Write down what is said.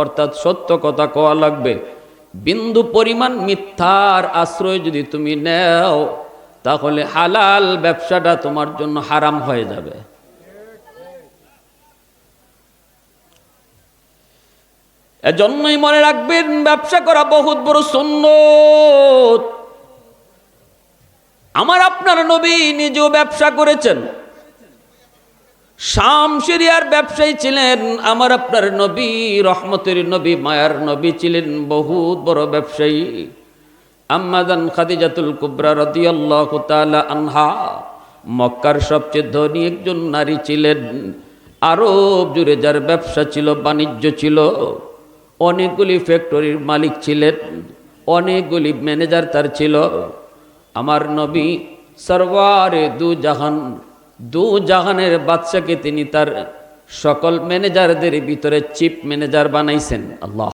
অর্থাৎ সত্য কথা কওয়া লাগবে। বিন্দু পরিমাণ মিথ্যার আশ্রয় যদি তুমি নেও তাহলে হালাল ব্যবসাটা তোমার জন্য হারাম হয়ে যাবে। এজন্যই মনে রাখবেন, ব্যবসা করা বহুত বড় সুন্নত। আমার আপনার নবী নিজেও ব্যবসা করেছেন, শাম সিরিয়ার ব্যবসায়ী ছিলেন। আমার আপনার নবী রহমতের নবী, মায়ার নবী ছিলেন বহুত বড় ব্যবসায়ী। আম্মাজান খাদিজাতুল কুবরা রাদিয়াল্লাহু তাআলা আনহা মক্কার সবচেয়ে ধনী একজন নারী ছিলেন। আরব জুড়ে যার ব্যবসা ছিল, বাণিজ্য ছিল, অনেকগুলি ফ্যাক্টরির মালিক ছিলেন, অনেকগুলি ম্যানেজার তার ছিল। আমার নবী সরওয়ারে দু জাহানের বাদশাকে তিনি তার সকল ম্যানেজারদের ভিতরে চিফ ম্যানেজার বানাইছেন। আল্লাহ।